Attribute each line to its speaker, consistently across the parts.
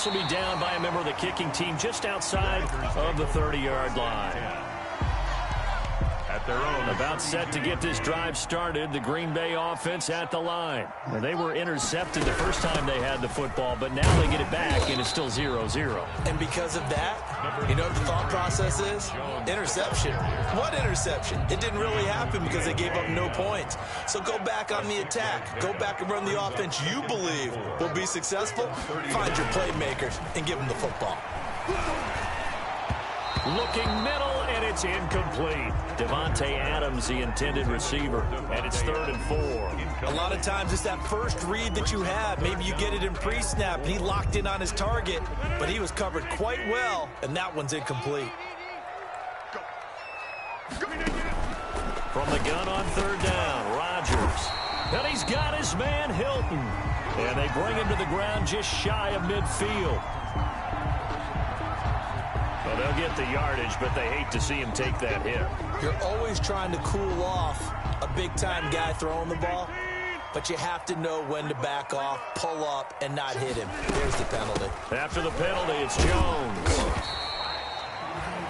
Speaker 1: this will be down by a member of the kicking team just outside of the 30-yard line.
Speaker 2: At their own.
Speaker 1: About set to get this drive started, the Green Bay offense at the line. Now, they were intercepted the first time they had the football, but now they get it back, and it's still 0-0.
Speaker 3: And because of that, you know what the thought process is? Interception. What interception? It didn't really happen because they gave up no points. So go back on the attack. Go back and run the offense you believe will be successful. Find your playmakers and give them the football.
Speaker 1: Looking middle, and it's incomplete. Devontae Adams, the intended receiver, and it's 3rd and 4.
Speaker 3: A lot of times it's that first read that you have. Maybe you get it in pre-snap, and he locked in on his target, but he was covered quite well, and that one's incomplete.
Speaker 1: From the gun on 3rd down, Rodgers. And he's got his man, Hilton. And they bring him to the ground just shy of midfield. Well, they'll get the yardage, but they hate to see him take that hit.
Speaker 3: You're always trying to cool off a big-time guy throwing the ball, but you have to know when to back off, pull up, and not hit him. There's the penalty.
Speaker 1: After the penalty, it's Jones.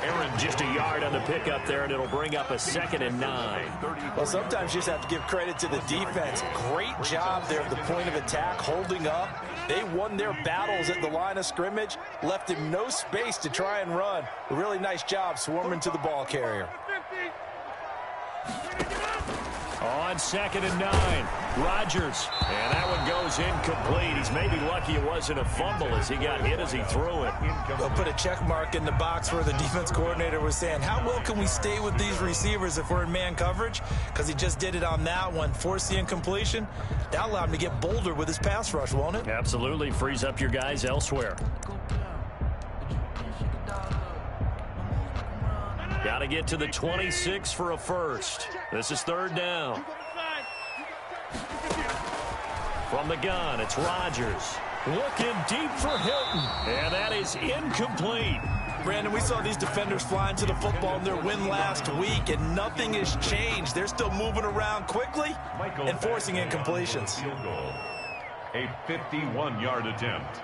Speaker 1: Aaron just a yard on the pickup there, and it'll bring up a 2nd and 9.
Speaker 3: Well, sometimes you just have to give credit to the defense. Great job there at the point of attack, holding up. They won their battles at the line of scrimmage, left him no space to try and run. A really nice job swarming to the ball carrier.
Speaker 1: On 2nd and 9, Rodgers. And that one goes incomplete. He's maybe lucky it wasn't a fumble as he got hit as he threw it.
Speaker 3: They'll put a check mark in the box where the defense coordinator was saying, how well can we stay with these receivers if we're in man coverage? Because he just did it on that one, forced the incompletion. That allowed him to get bolder with his pass rush, won't it?
Speaker 1: Absolutely. Frees up your guys elsewhere. Got to get to the 26 for a first. This is 3rd down. From the gun, it's Rodgers. Looking deep for Hilton. And that is incomplete.
Speaker 3: Brandon, we saw these defenders flying to the football in their win last week, and nothing has changed. They're still moving around quickly and forcing incompletions.
Speaker 2: Field goal. A 51-yard attempt.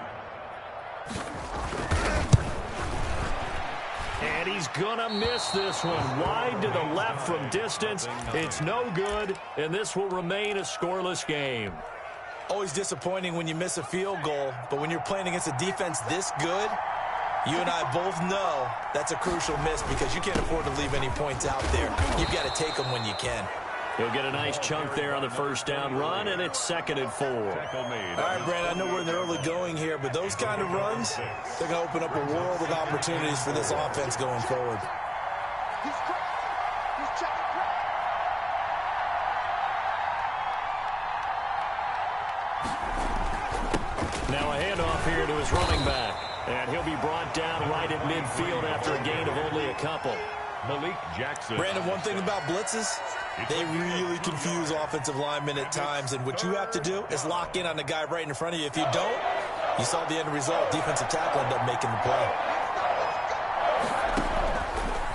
Speaker 1: And he's going to miss this one. Wide to the left from distance. It's no good, and this will remain a scoreless game.
Speaker 3: Always disappointing when you miss a field goal, but when you're playing against a defense this good, you and I both know that's a crucial miss because you can't afford to leave any points out there. You've got to take them when you can.
Speaker 1: He'll get a nice chunk there on the 1st down run, and it's 2nd and 4.
Speaker 3: All right, Brandon, I know we're in the early going here, but those kind of runs, they're going to open up a world of opportunities for this offense going forward.
Speaker 1: Now a handoff here to his running back, and he'll be brought down right at midfield after a gain of only a couple.
Speaker 2: Malik Jackson.
Speaker 3: Brandon, one thing about blitzes, they really confuse offensive linemen at times, and what you have to do is lock in on the guy right in front of you. If you don't, you saw the end result. Defensive tackle ended up making the play.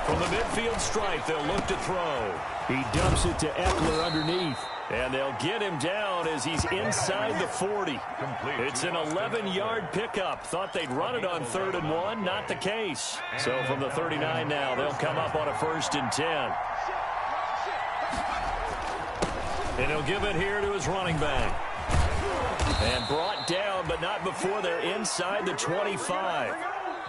Speaker 1: From the midfield stripe, they'll look to throw. He dumps it to Eckler underneath. And they'll get him down as he's inside the 40. It's an 11-yard pickup. Thought they'd run it on 3rd and 1. Not the case. So from the 39 now, they'll come up on a 1st and 10. And he'll give it here to his running back. And brought down, but not before they're inside the 25.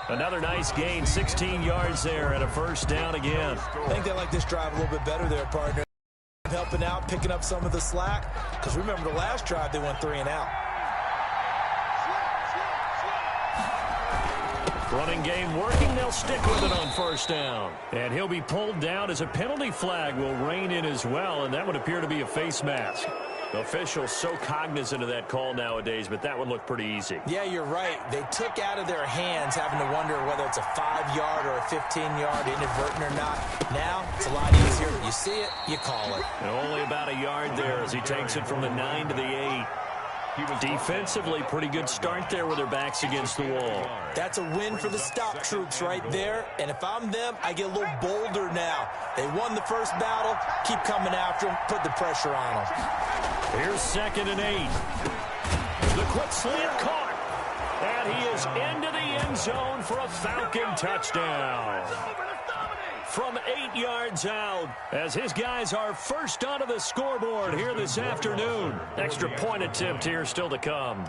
Speaker 1: Another nice gain, 16 yards there, and a 1st down again.
Speaker 3: I think they like this drive a little bit better there, partner. Helping out, picking up some of the slack. Because remember, the last drive, they went 3 and out.
Speaker 1: Running game working. They'll stick with it on 1st down. And he'll be pulled down as a penalty flag will rein in as well, and that would appear to be a face mask. Officials so cognizant of that call nowadays, but that would look pretty easy.
Speaker 3: Yeah, you're right. They took out of their hands having to wonder whether it's a 5-yard or a 15-yard, inadvertent or not. Now, it's a lot easier. You see it, you call it.
Speaker 1: And only about a yard there as he takes it from the 9 to the 8. Defensively, pretty good start there with their backs against the wall.
Speaker 3: That's a win for the stop troops right there. And if I'm them, I get a little bolder now. They won the first battle. Keep coming after them. Put the pressure on them.
Speaker 1: Here's 2nd and 8. The quick slant caught. And he is into the end zone for a Falcon touchdown. From 8 yards out, as his guys are first onto the scoreboard here this afternoon. Extra point attempt here still to come.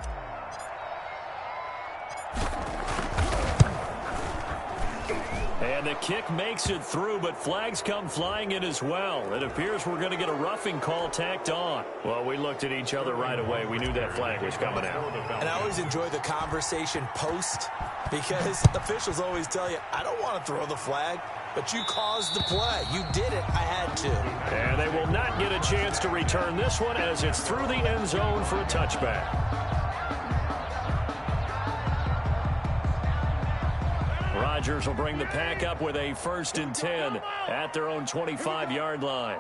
Speaker 1: And the kick makes it through, but flags come flying in as well. It appears we're going to get a roughing call tacked on. Well, we looked at each other right away. We knew that flag was coming out.
Speaker 3: And I always enjoy the conversation post, because officials always tell you, I don't want to throw the flag, but you caused the play. You did it. I had to.
Speaker 1: And they will not get a chance to return this one as it's through the end zone for a touchback. Rodgers will bring the pack up with a 1st and 10 at their own 25-yard line.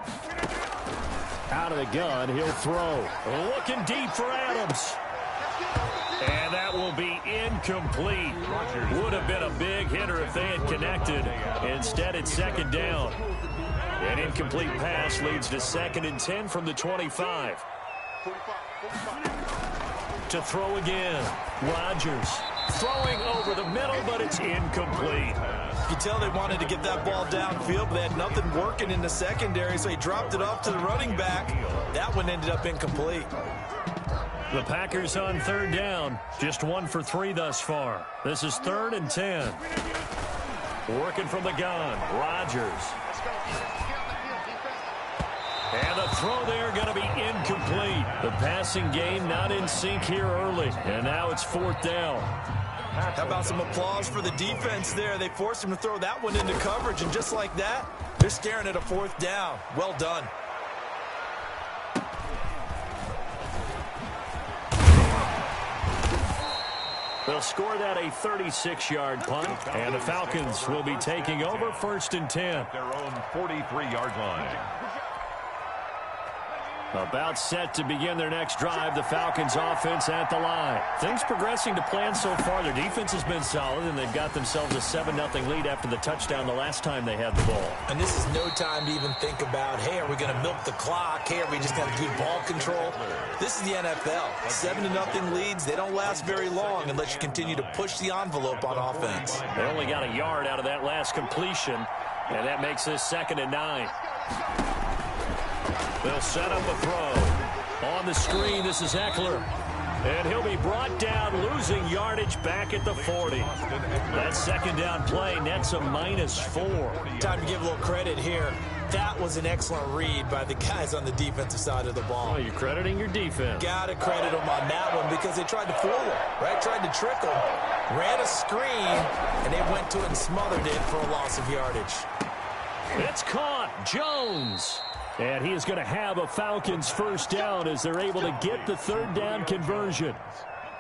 Speaker 1: Out of the gun, he'll throw. Looking deep for Adams. And that will be incomplete. Would have been a big hitter if they had connected. Instead, it's 2nd down. An incomplete pass leads to 2nd and 10 from the 25. To throw again. Rodgers throwing over the middle, but it's incomplete.
Speaker 3: You can tell they wanted to get that ball downfield, but they had nothing working in the secondary, so he dropped it off to the running back. That one ended up incomplete.
Speaker 1: The Packers on 3rd down. Just 1 for 3 thus far. This is 3rd and 10. Working from the gun. Rodgers. And the throw there going to be incomplete. The passing game not in sync here early. And now it's 4th down.
Speaker 3: How about some applause for the defense there? They forced him to throw that one into coverage, and just like that, they're staring at a 4th down. Well done.
Speaker 1: They'll score that a 36-yard punt, and the Falcons will be taking over 1st and 10.
Speaker 2: Their own 43-yard line.
Speaker 1: About set to begin their next drive, the Falcons offense at the line. Things progressing to plan so far. Their defense has been solid, and they've got themselves a 7-0 lead after the touchdown the last time they had the ball.
Speaker 3: And this is no time to even think about, hey, are we going to milk the clock? Hey, are we just going to do ball control? This is the NFL. 7-0 leads, they don't last very long unless you continue to push the envelope on offense.
Speaker 1: They only got a yard out of that last completion, and that makes this 2nd and 9. They'll set up a throw. On the screen, this is Eckler. And he'll be brought down, losing yardage back at the 40. That 2nd down play nets a -4.
Speaker 3: Time to give a little credit here. That was an excellent read by the guys on the defensive side of the ball.
Speaker 1: Oh, you're crediting your defense.
Speaker 3: Got to credit them on that one because they tried to fool him, right? Tried to trick him. Ran a screen, and they went to it and smothered it for a loss of yardage.
Speaker 1: It's caught. Jones. And he is going to have a Falcons 1st down as they're able to get the 3rd down conversion.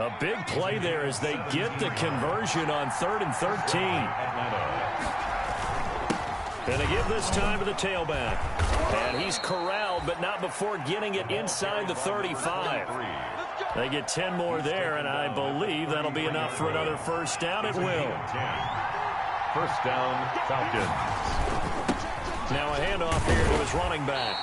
Speaker 1: A big play there as they get the conversion on 3rd and 13. And they give this time to the tailback. And he's corralled, but not before getting it inside the 35. They get 10 more there, and I believe that'll be enough for another 1st down. It will.
Speaker 2: 1st down, Falcons.
Speaker 1: Now a handoff here to his running back.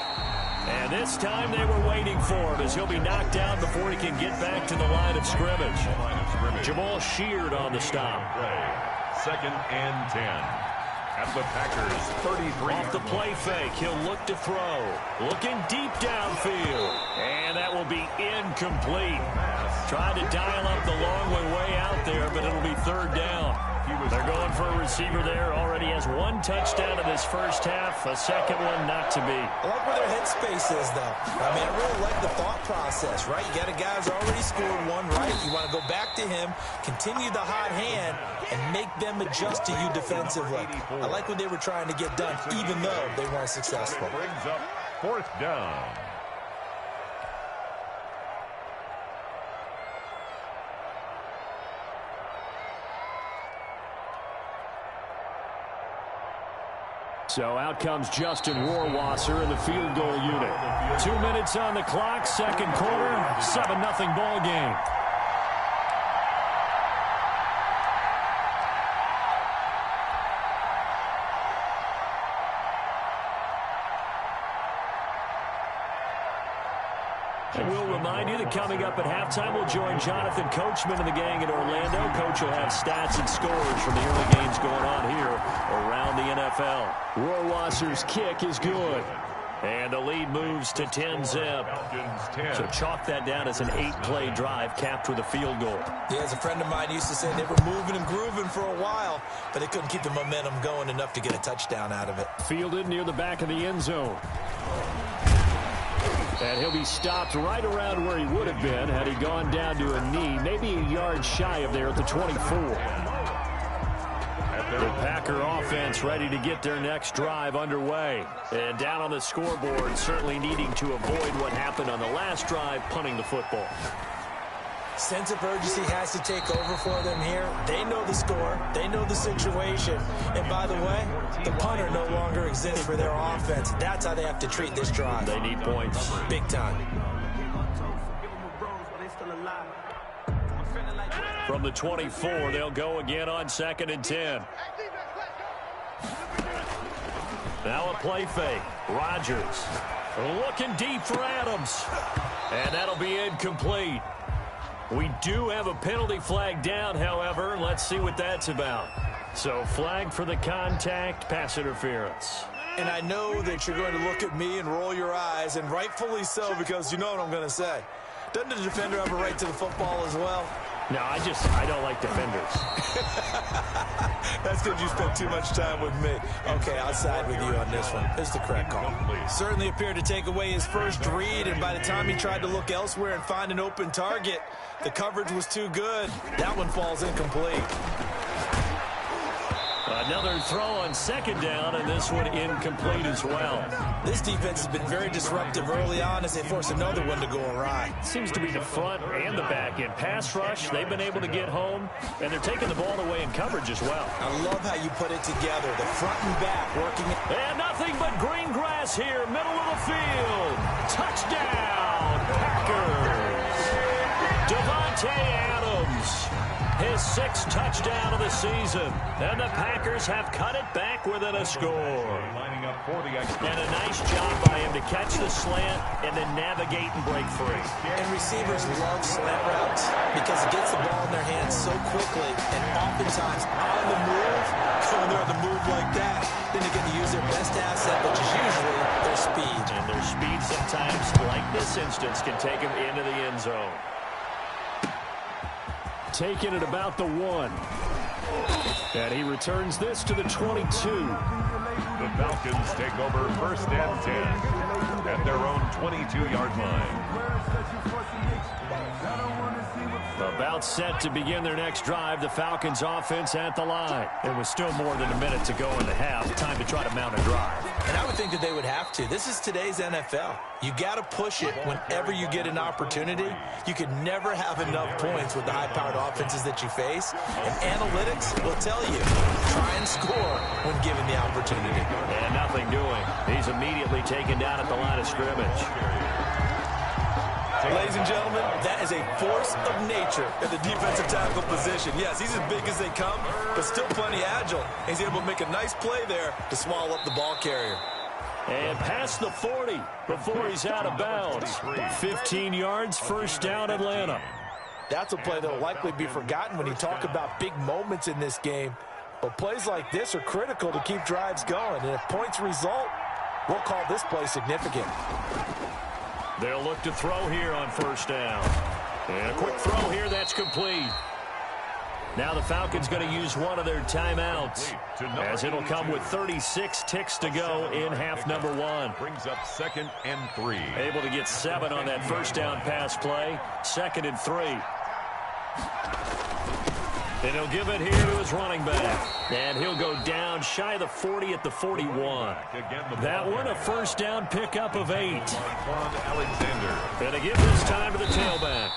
Speaker 1: And this time they were waiting for him as he'll be knocked down before he can get back to the line of scrimmage. Jamal Sheard on the stop.
Speaker 2: 2nd and 10. At the Packers, 33.
Speaker 1: Off the play fake, he'll look to throw. Looking deep downfield. And that will be incomplete. Tried to dial up the long way out there, but it'll be 3rd down. They're going for a receiver there. Already has 1 touchdown in this 1st half. A 2nd one not to be.
Speaker 3: I like where their headspace is, though. I mean, I really like the thought process, right? You got a guy who's already scored 1, right? You want to go back to him, continue the hot hand, and make them adjust to you defensively. I like what they were trying to get done, even though they weren't successful.
Speaker 2: Brings up 4th down.
Speaker 1: So out comes Justin Rohrwasser in the field goal unit. 2 minutes on the clock, 2nd quarter, 7-0 ball game. And we'll remind you that coming up at halftime, we'll join Jonathan Coachman and the gang in Orlando. Coach will have stats and scores from the early games going on here around the NFL. Rohrwasser's kick is good. And the lead moves to 10-zip. So chalk that down as an 8-play drive capped with a field goal.
Speaker 3: Yeah, as a friend of mine used to say, they were moving and grooving for a while, but they couldn't keep the momentum going enough to get a touchdown out of it.
Speaker 1: Fielded near the back of the end zone. And he'll be stopped right around where he would have been had he gone down to a knee, maybe a yard shy of there at the 24. The Packer offense ready to get their next drive underway. And down on the scoreboard, certainly needing to avoid what happened on the last drive, punting the football.
Speaker 3: Sense of urgency has to take over for them here. They know the score. They know the situation. And by the way, the punter no longer exists for their offense. That's how they have to treat this drive.
Speaker 1: They need points.
Speaker 3: Big time.
Speaker 1: From the 24, they'll go again on 2nd and 10. Now a play fake. Rodgers looking deep for Adams. And that'll be incomplete. We do have a penalty flag down, however. Let's see what that's about. So flag for the contact, pass interference.
Speaker 3: And I know that you're going to look at me and roll your eyes, and rightfully so, because you know what I'm going to say. Doesn't the defender have a right to the football as well?
Speaker 1: No, I don't like defenders.
Speaker 3: That's because you spent too much time with me. Okay, I'll side with you on this one. It's the correct call. Certainly appeared to take away his first read, and by the time he tried to look elsewhere and find an open target, the coverage was too good. That one falls incomplete.
Speaker 1: Another throw on 2nd down, and this one incomplete as well.
Speaker 3: This defense has been very disruptive early on as they force another one to go awry.
Speaker 1: Seems to be the front and the back end. Pass rush, they've been able to get home, and they're taking the ball away in coverage as well.
Speaker 3: I love how you put it together, the front and back working.
Speaker 1: And nothing but green grass here, middle of the field. Touchdown, Packers. Devontae Adams. His 6th touchdown of the season. And the Packers have cut it back within a score. And a nice job by him to catch the slant and then navigate and break free.
Speaker 3: And receivers love slant routes because it gets the ball in their hands so quickly and oftentimes on the move. So when they're on the move like that, then they get to use their best asset, which is usually their speed.
Speaker 1: And their speed sometimes, like this instance, can take them into the end zone. Taking it about the 1. And he returns this to the 22.
Speaker 2: The Falcons take over 1st and 10 at their own 22-yard line.
Speaker 1: About set to begin their next drive. The Falcons offense at the line. It was still more than a minute to go in the half. Time to try to mount a drive.
Speaker 3: And I would think that they would have to. This is today's NFL. You got to push it whenever you get an opportunity. You can never have enough points with the high-powered offenses that you face. And analytics will tell you, try and score when given the opportunity.
Speaker 1: And nothing doing. He's immediately taken down at the line of scrimmage.
Speaker 3: Ladies and gentlemen, that is a force of nature in the defensive tackle position. Yes, he's as big as they come, but still plenty agile. He's able to make a nice play there to swallow up the ball carrier.
Speaker 1: And past the 40 before he's out of bounds. 15 yards, 1st down, Atlanta.
Speaker 3: That's a play that will likely be forgotten when you talk about big moments in this game. But plays like this are critical to keep drives going. And if points result, we'll call this play significant.
Speaker 1: They'll look to throw here on 1st down. And a quick throw here, that's complete. Now the Falcons going to use one of their timeouts, as it'll come with 36 ticks to go in half number 1.
Speaker 2: Brings up 2nd and 3.
Speaker 1: Able to get 7 on that 1st down pass play. 2nd and 3. And he'll give it here to his running back. And he'll go down shy of the 40 at the 41. That one a 1st down pickup of 8. And they give this time to the tailback.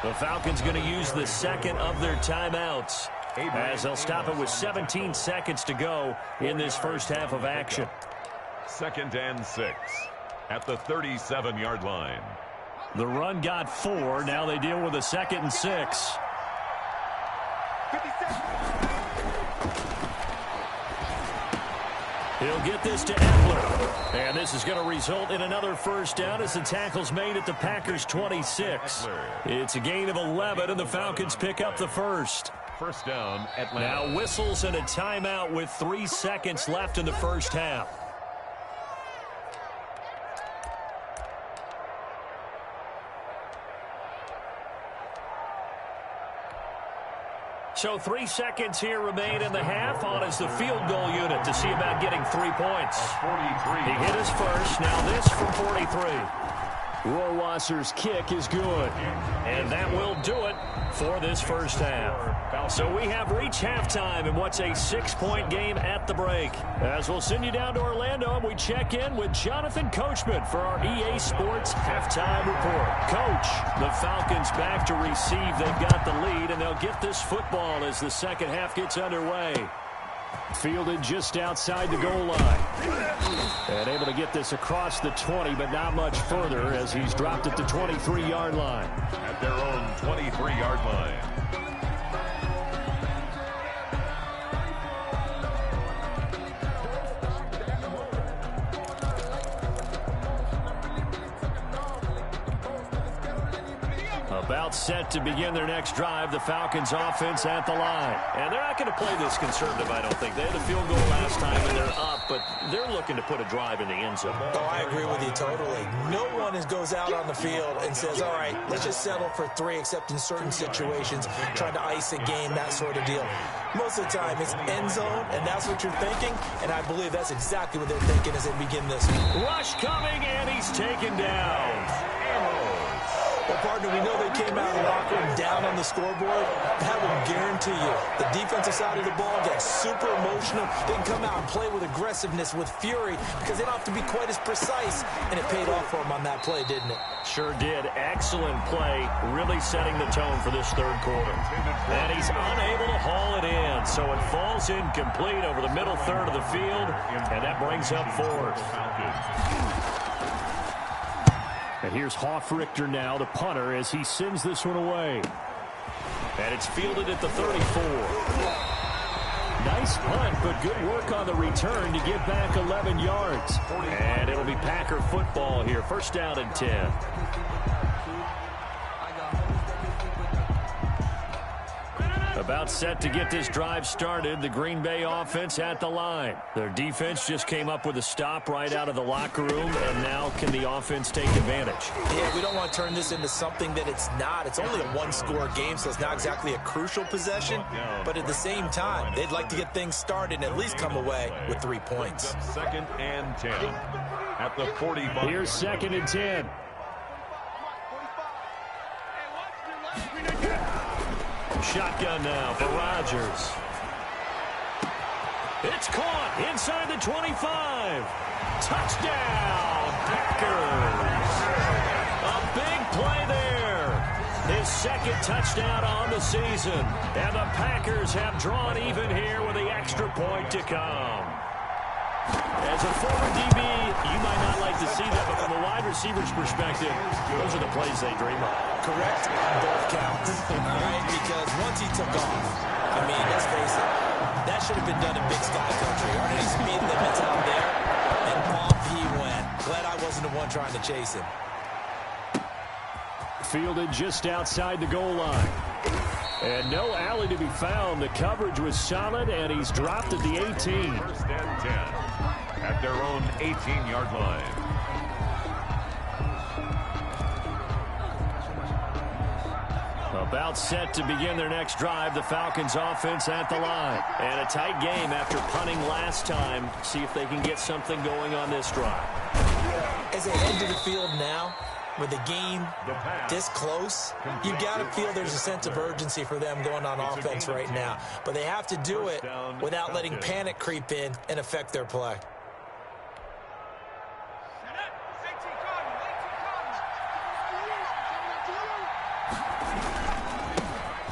Speaker 1: The Falcons going to use the 2nd of their timeouts, as they'll stop it with 17 seconds to go in this first half of action.
Speaker 2: 2nd and 6 at the 37-yard line.
Speaker 1: The run got 4. Now they deal with a 2nd and 6. He'll get this to Eckler. And this is going to result in another first down as the tackle's made at the Packers' 26. It's a gain of 11, and the Falcons pick up the first.
Speaker 2: First down, Atlanta.
Speaker 1: Now whistles and a timeout with 3 seconds left in the first half. So 3 seconds here remain in the half. On is the field goal unit to see about getting 3 points. He hit his first. Now this from 43. Rohrwasser's kick is good. And that will do it for this first half. So we have reached halftime in what's a 6-point game at the break. As we'll send you down to Orlando, and we check in with Jonathan Coachman for our EA Sports Halftime Report. Coach, the Falcons back to receive. They've got the lead, and they'll get this football as the second half gets underway. Fielded just outside the goal line. And able to get this across the 20, but not much further as he's dropped at the 23-yard line.
Speaker 2: At their own 23-yard line.
Speaker 1: About set to begin their next drive, the Falcons offense at the line. And they're not going to play this conservative, I don't think. They had a field goal last time and they're up, but they're looking to put a drive in the end zone.
Speaker 3: Oh, I agree with you totally. No one goes out on the field and says, all right, let's just settle for 3, except in certain situations, trying to ice a game, that sort of deal. Most of the time, it's end zone, and that's what you're thinking, and I believe that's exactly what they're thinking as they begin this.
Speaker 1: Rush coming, and he's taken down.
Speaker 3: Well, partner, we know they came out of the locker room down on the scoreboard. That will guarantee you the defensive side of the ball gets super emotional. They can come out and play with aggressiveness, with fury, because they don't have to be quite as precise. And it paid off for them on that play, didn't it?
Speaker 1: Sure did. Excellent play, really setting the tone for this third quarter. And he's unable to haul it in, so it falls incomplete over the middle third of the field, and that brings up fourth. And here's Hoffrichter now, the punter, as he sends this one away. And it's fielded at the 34. Nice punt, but good work on the return to get back 11 yards. And it'll be Packer football here. First down and 10. About set to get this drive started, the Green Bay offense at the line. Their defense just came up with a stop right out of the locker room, and now can the offense take advantage?
Speaker 3: Yeah, we don't want to turn this into something that it's not. It's only a one-score game, so it's not exactly a crucial possession. But at the same time, they'd like to get things started and at least come away with 3 points.
Speaker 2: Second and 10 at the 45.
Speaker 1: Here's second and 10. Shotgun now for Rodgers. It's caught inside the 25. Touchdown, Packers. A big play there. His second touchdown on the season. And the Packers have drawn even here with the extra point to come. As a former DB, you might not like to see that, but from a wide receiver's perspective, those are the plays they dream of.
Speaker 3: Correct. Both counts. Right? Because once he took off, I mean, let's face it, that should have been done in Big Sky Country. Aren't any speed limits out there? And off he went. Glad I wasn't the one trying to chase him.
Speaker 1: Fielded just outside the goal line. And no alley to be found. The coverage was solid, and he's dropped at the 18.
Speaker 2: First and 10 at their own 18-yard line.
Speaker 1: About set to begin their next drive, the Falcons offense at the line. And a tight game after punting last time. See if they can get something going on this drive.
Speaker 3: As they head to the field now, with the game this close, you got to feel there's a sense of urgency for them going on offense right now. But they have to do it without letting panic creep in and affect their play.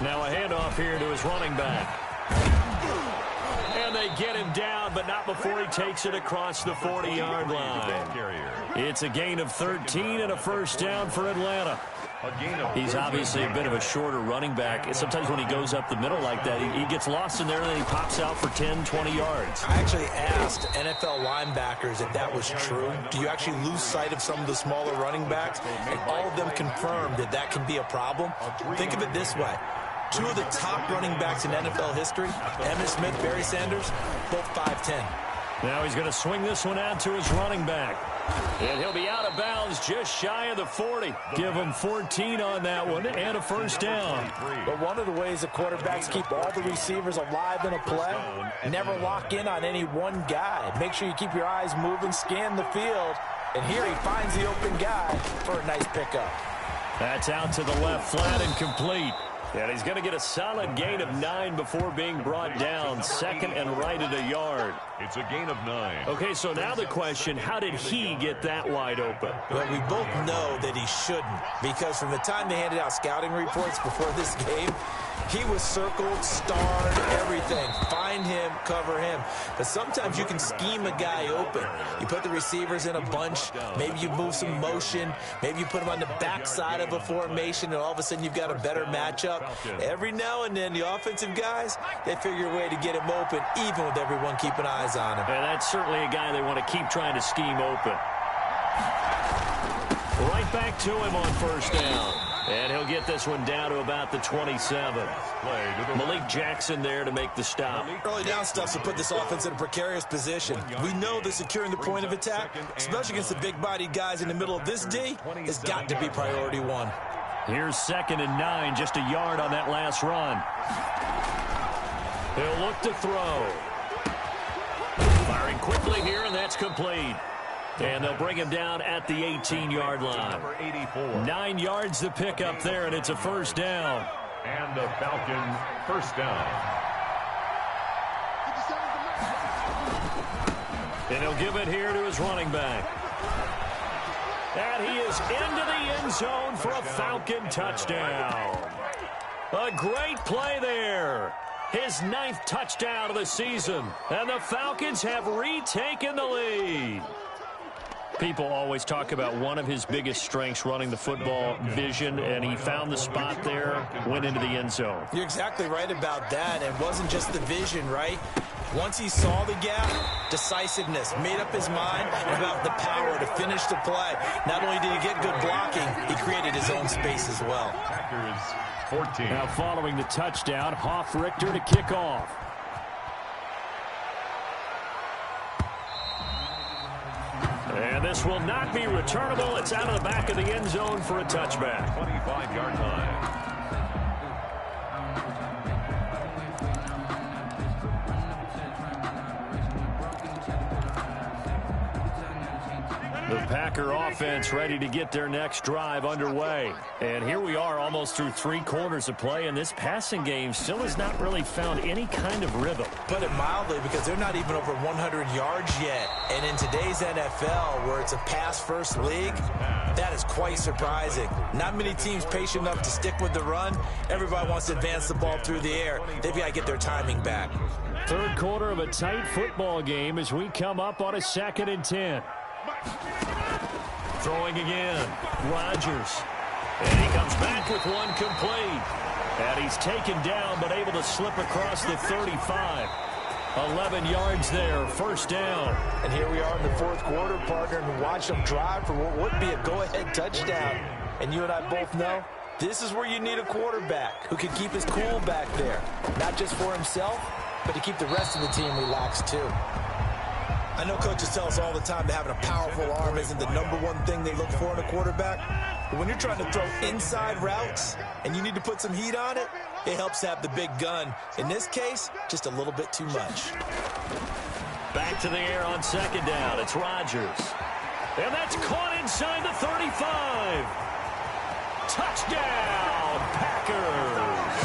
Speaker 1: Now a handoff here to his running back. And they get him down, but not before he takes it across the 40-yard line. It's a gain of 13 and a first down for Atlanta. He's obviously a bit of a shorter running back. Sometimes when he goes up the middle like that, he gets lost in there and then he pops out for 10, 20 yards.
Speaker 3: I actually asked NFL linebackers if that was true. Do you actually lose sight of some of the smaller running backs? And all of them confirmed that that can be a problem. Think of it this way. Two of the top running backs in NFL history, Emmitt Smith, Barry Sanders, both 5'10".
Speaker 1: Now he's going to swing this one out to his running back. And he'll be out of bounds just shy of the 40. Give him 14 on that one and a first down.
Speaker 3: But one of the ways the quarterbacks keep all the receivers alive in a play, never lock in on any one guy. Make sure you keep your eyes moving, scan the field. And here he finds the open guy for a nice pickup.
Speaker 1: That's out to the left, flat and complete. And he's going to get a solid gain of 9 before being brought down. Second and right at a yard.
Speaker 2: It's a gain of 9.
Speaker 1: Okay, so now the question, how did he get that wide open?
Speaker 3: Well, we both know that he shouldn't, because from the time they handed out scouting reports before this game, he was circled, starred, everything. Find him, cover him. But sometimes you can scheme a guy open. You put the receivers in a bunch. Maybe you move some motion. Maybe you put them on the backside of a formation, and all of a sudden you've got a better matchup. Every now and then, the offensive guys, they figure a way to get him open, even with everyone keeping eyes on him.
Speaker 1: And that's certainly a guy they want to keep trying to scheme open. Right back to him on first down. And he'll get this one down to about the 27. Malik Jackson there to make the stop.
Speaker 3: Early down stuff to put this offense in a precarious position. We know that securing the point of attack, especially against the big-bodied guys in the middle of this D, has got to be priority one.
Speaker 1: Here's 2nd and 9, just a yard on that last run. He'll look to throw. Firing quickly here, and that's complete. And they'll bring him down at the 18-yard line. 9 yards to pick up there, and it's a first down.
Speaker 2: And the Falcons first down.
Speaker 1: And he'll give it here to his running back. And he is into the end zone for a Falcon touchdown. A great play there. His 9th touchdown of the season. And the Falcons have retaken the lead. People always talk about one of his biggest strengths running the football, vision, and he found the spot there, went into the end zone.
Speaker 3: You're exactly right about that. It wasn't just the vision, right? Once he saw the gap, decisiveness, made up his mind about the power to finish the play. Not only did he get good blocking, he created his own space as well.
Speaker 2: Packers 14.
Speaker 1: Now following the touchdown, Hoff Richter to kick off. And this will not be returnable. It's out of the back of the end zone for a touchback.
Speaker 2: 25-yard line.
Speaker 1: The Packer offense ready to get their next drive underway. And here we are almost through 3 quarters of play, and this passing game still has not really found any kind of rhythm.
Speaker 3: Put it mildly, because they're not even over 100 yards yet. And in today's NFL, where it's a pass-first league, that is quite surprising. Not many teams patient enough to stick with the run. Everybody wants to advance the ball through the air. They've got to get their timing back.
Speaker 1: 3rd quarter of a tight football game as we come up on a 2nd and 10. Throwing again, Rodgers. And he comes back with one complete. And he's taken down, but able to slip across the 35. 11 yards there, first down.
Speaker 3: And here we are in the 4th quarter, partner, and watch them drive for what would be a go-ahead touchdown. And you and I both know this is where you need a quarterback who can keep his cool back there. Not just for himself, but to keep the rest of the team relaxed too. I know coaches tell us all the time that having a powerful arm isn't the #1 thing they look for in a quarterback. But when you're trying to throw inside routes and you need to put some heat on it, it helps have the big gun. In this case, just a little bit too much.
Speaker 1: Back to the air on 2nd down. It's Rodgers. And that's caught inside the 35. Touchdown, Packers.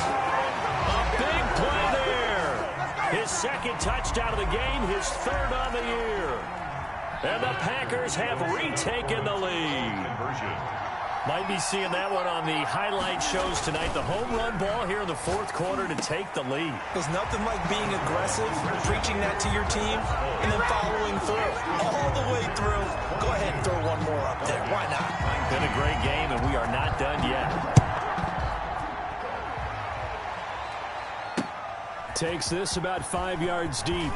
Speaker 1: A big play there. His 2nd touchdown of the game, his 3rd on the year. And the Packers have retaken the lead. Might be seeing that one on the highlight shows tonight. The home run ball here in the 4th quarter to take the lead.
Speaker 3: There's nothing like being aggressive, preaching that to your team, and then following through. All the way through. Go ahead and throw one more up there. Why not?
Speaker 1: Been a great game, and we are not done yet. Takes this about 5 yards deep.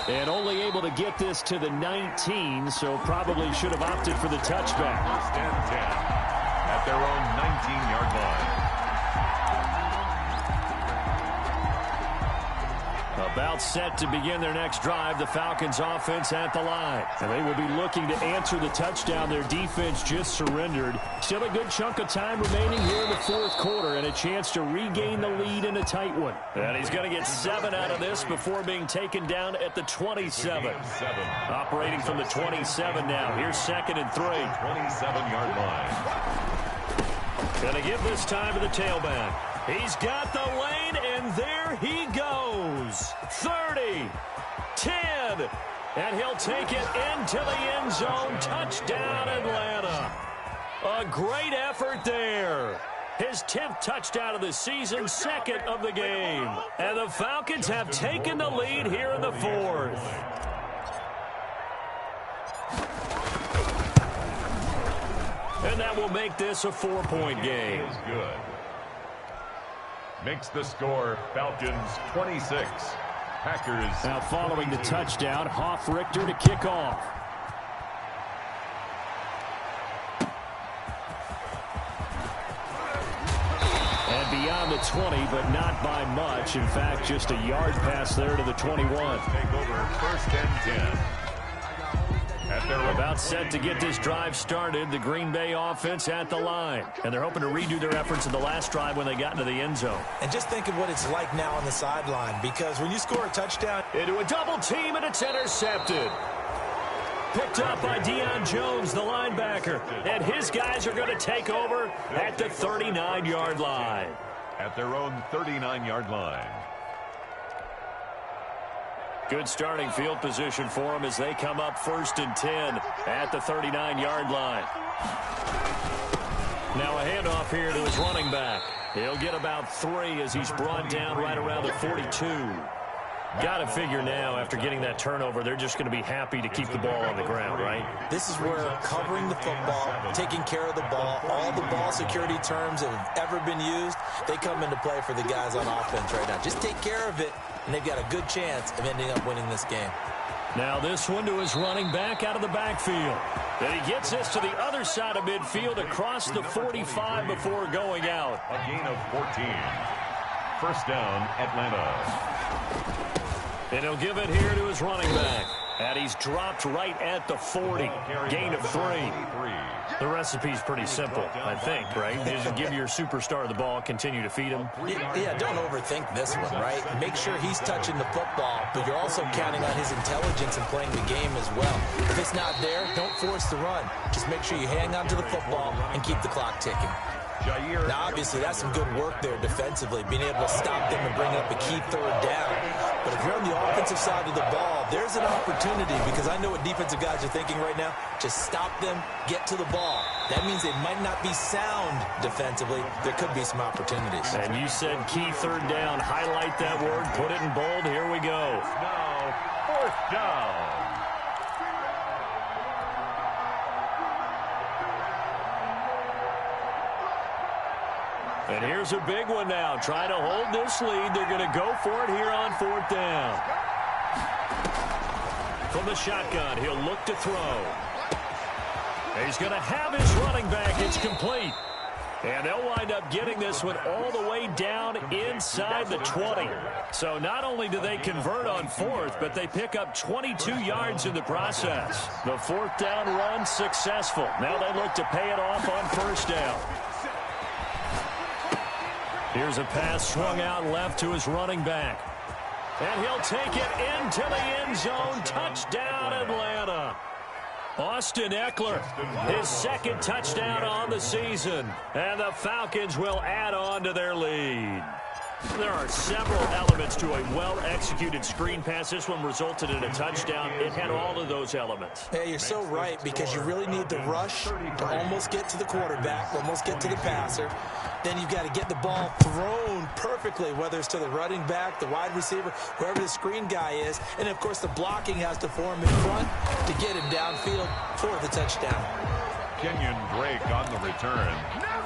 Speaker 1: And only able to get this to the 19, so probably should have opted for the touchback.
Speaker 2: First and 10 at their own 19-yard line.
Speaker 1: About set to begin their next drive, the Falcons offense at the line. And they will be looking to answer the touchdown their defense just surrendered. Still a good chunk of time remaining here in the fourth quarter and a chance to regain the lead in a tight one. And he's going to get 7 out of this before being taken down at the 27. Operating from the 27 now. Here's 2nd and 3.
Speaker 2: 27-yard line.
Speaker 1: Going to give this time to the tailback. He's got the lane, and there he goes. 30, 10, and he'll take it into the end zone. Touchdown, Atlanta. A great effort there. His 10th touchdown of the season, 2nd of the game. And the Falcons have taken the lead here in the fourth. And that will make this a 4-point game.
Speaker 2: Is good. Makes the score Falcons 26. Packers.
Speaker 1: Now following the touchdown, Richter to kick off. And beyond the 20, but not by much. In fact, just a yard pass there to the 21.
Speaker 2: Take over 1st and 10.
Speaker 1: They're about set to get this drive started. The Green Bay offense at the line. And they're hoping to redo their efforts in the last drive when they got into the end zone.
Speaker 3: And just think of what it's like now on the sideline, because when you score a touchdown...
Speaker 1: Into a double team, and it's intercepted. Picked up by Deion Jones, the linebacker. And his guys are going to take over at the 39-yard line.
Speaker 2: At their own 39-yard line.
Speaker 1: Good starting field position for them as they come up 1st and 10 at the 39-yard line. Now a handoff here to his running back. He'll get about 3 as he's brought down right around the 42. Got to figure now, after getting that turnover, they're just going to be happy to keep the ball on the ground, right?
Speaker 3: This is where covering the football, taking care of the ball, all the ball security terms that have ever been used, they come into play for the guys on offense right now. Just take care of it, and they've got a good chance of ending up winning this game.
Speaker 1: Now this one to his running back out of the backfield. And he gets this to the other side of midfield across the 45 before going out.
Speaker 2: A gain of 14. First down, Atlanta.
Speaker 1: And he'll give it here to his running back. And he's dropped right at the 40. Gain of 3. The recipe's pretty simple, I think, right? Just give your superstar the ball, continue to feed him.
Speaker 3: Yeah, don't overthink this one, right? Make sure he's touching the football, but you're also counting on his intelligence in playing the game as well. If it's not there, don't force the run. Just make sure you hang on to the football and keep the clock ticking. Now, obviously, that's some good work there defensively, being able to stop them and bring up a key 3rd down. But if you're on the offensive side of the ball, there's an opportunity, because I know what defensive guys are thinking right now. Just stop them, get to the ball. That means they might not be sound defensively. There could be some opportunities.
Speaker 1: And you said key 3rd down. Highlight that word, put it in bold. Here we go.
Speaker 2: Now, 4th down.
Speaker 1: And here's a big one now. Trying to hold this lead. They're going to go for it here on 4th down. From the shotgun, he'll look to throw. He's going to have his running back. It's complete. And they'll wind up getting this one all the way down inside the 20. So not only do they convert on 4th, but they pick up 22 yards in the process. The 4th down run successful. Now they look to pay it off on 1st down. Here's a pass swung out left to his running back. And he'll take it into the end zone. Touchdown, Atlanta. Austin Eckler, his 2nd touchdown on the season. And the Falcons will add on to their lead. There are several elements to a well-executed screen pass. This one resulted in a touchdown. It had all of those elements.
Speaker 3: Hey, you're so right, because you really need the rush to almost get to the quarterback, almost get to the passer. Then you've got to get the ball thrown perfectly, whether it's to the running back, the wide receiver, whoever the screen guy is. And, of course, the blocking has to form in front to get him downfield for the touchdown.
Speaker 2: Kenyon Drake on the return.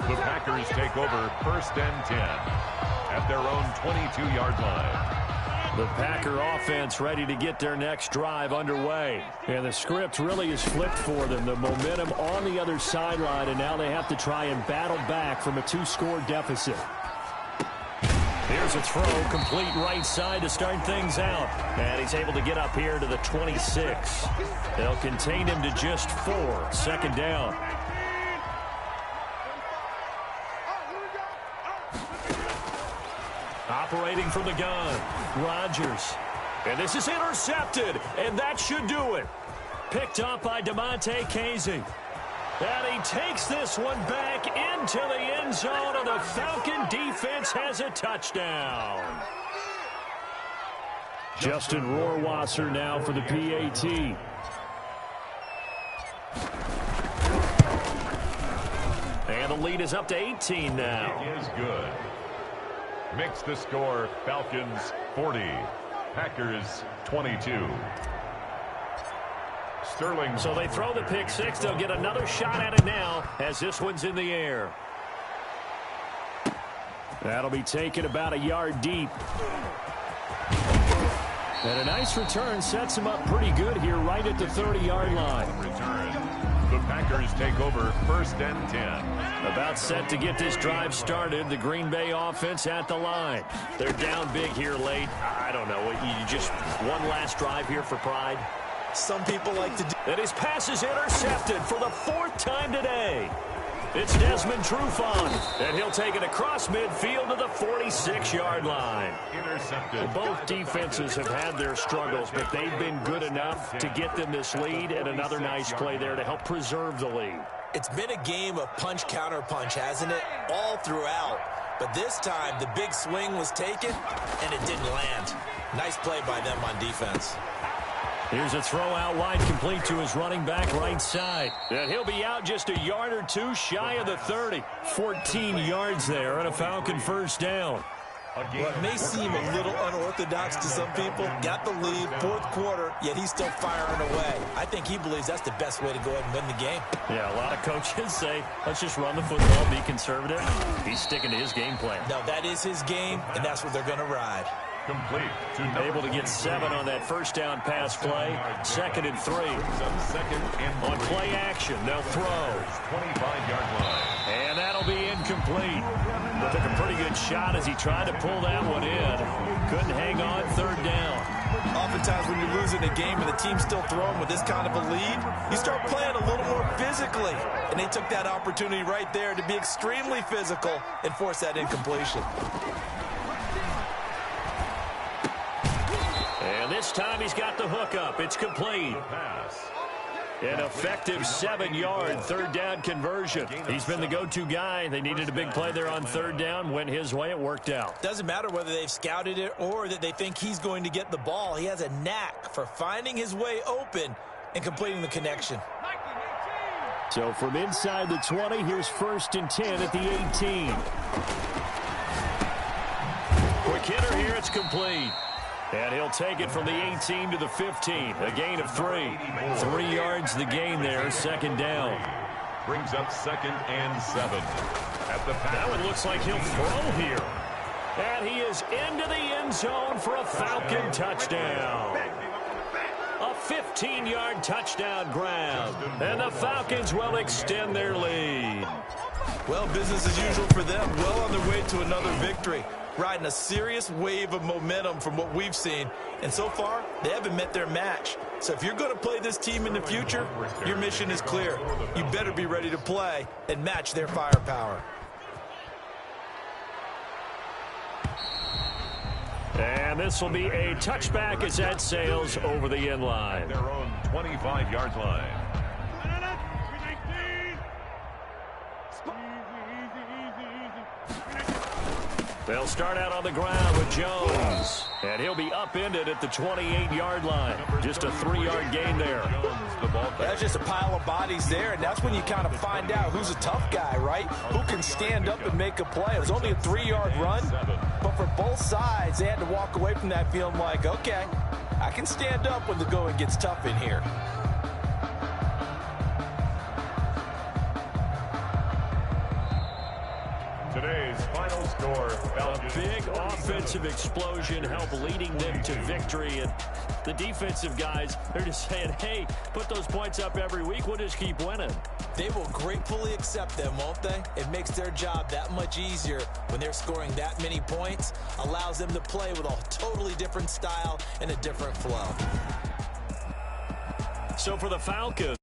Speaker 2: The Packers take over 1st and 10 at their own 22-yard line.
Speaker 1: The Packer offense ready to get their next drive underway. And the script really is flipped for them. The momentum on the other sideline, and now they have to try and battle back from a 2-score deficit. Here's a throw, complete right side to start things out. And he's able to get up here to the 26. They'll contain him to just 4. 2nd down. Operating from the gun, Rodgers. And this is intercepted, and that should do it. Picked up by DeMonte Casey. And he takes this one back into the end zone, and the Falcon defense has a touchdown. Justin Rohrwasser now for the PAT. And the lead is up to 18 now.
Speaker 2: It is good. Makes the score Falcons 40, Packers 22. Sterling.
Speaker 1: So they throw the pick six. They'll get another shot at it now as this one's in the air. That'll be taken about a yard deep. And a nice return sets him up pretty good here right at the 30-yard line.
Speaker 2: Return. The Packers take over 1st and 10.
Speaker 1: About set to get this drive started. The Green Bay offense at the line. They're down big here late. I don't know. You just one last drive here for pride.
Speaker 3: Some people like to do.
Speaker 1: And his pass is intercepted for the 4th time today. It's Desmond Trufant, and he'll take it across midfield to the 46-yard line.
Speaker 2: Intercepted.
Speaker 1: Both defenses have had their struggles, but they've been good enough to get them this lead, and another nice play there to help preserve the lead.
Speaker 3: It's been a game of punch-counter-punch, hasn't it? All throughout. But this time, the big swing was taken, and it didn't land. Nice play by them on defense.
Speaker 1: Here's a throw out wide, complete to his running back right side. And he'll be out just a yard or two shy of the 30. 14 yards there and a Falcon 1st down.
Speaker 3: Well, it may seem a little unorthodox to some people. Got the lead, 4th quarter, yet he's still firing away. I think he believes that's the best way to go ahead and win the game.
Speaker 1: Yeah, a lot of coaches say, let's just run the football, be conservative. He's sticking to his game plan.
Speaker 3: No, that is his game, and that's what they're going to ride.
Speaker 2: Complete.
Speaker 1: Able to get 7 on that 1st down pass play. 2nd and 3. On play action, they'll throw.
Speaker 2: 25-yard line.
Speaker 1: And that'll be incomplete. They took a pretty good shot as he tried to pull that one in. Couldn't hang on 3rd down.
Speaker 3: Oftentimes when you're losing a game and the team's still throwing with this kind of a lead, you start playing a little more physically. And they took that opportunity right there to be extremely physical and force that incompletion.
Speaker 1: And this time he's got the hook up. It's complete. An effective 7-yard 3rd down conversion. He's been the go-to guy. They needed a big play there on 3rd down. Went his way. It worked out.
Speaker 3: Doesn't matter whether they've scouted it or that they think he's going to get the ball. He has a knack for finding his way open and completing the connection.
Speaker 1: So from inside the 20, here's 1st and 10 at the 18. Quick hitter here. It's complete. And he'll take it from the 18 to the 15. A gain of 3. 3 yards the gain there, 2nd down.
Speaker 2: Brings up 2nd and 7. At the pass.
Speaker 1: Now it looks like he'll throw here. And he is into the end zone for a Falcon touchdown. A 15-yard touchdown grab. And the Falcons will extend their lead.
Speaker 3: Well, business as usual for them. Well on their way to another victory. Riding a serious wave of momentum from what we've seen. And so far, they haven't met their match. So if you're going to play this team in the future, your mission is clear. You better be ready to play and match their firepower.
Speaker 1: And this will be a touchback as that sails over the end line.
Speaker 2: Their own 25-yard line.
Speaker 1: They'll start out on the ground with Jones. And he'll be upended at the 28-yard line. Just a 3-yard gain there.
Speaker 3: That's just a pile of bodies there, and that's when you kind of find out who's a tough guy, right? Who can stand up and make a play. It was only a 3-yard run, but for both sides, they had to walk away from that feeling like, okay, I can stand up when the going gets tough in here.
Speaker 2: Today's final score.
Speaker 1: A big offensive explosion helped leading them to victory. And the defensive guys, they're just saying, hey, put those points up every week. We'll just keep winning.
Speaker 3: They will gratefully accept them, won't they? It makes their job that much easier when they're scoring that many points. Allows them to play with a totally different style and a different flow.
Speaker 1: So for the Falcons,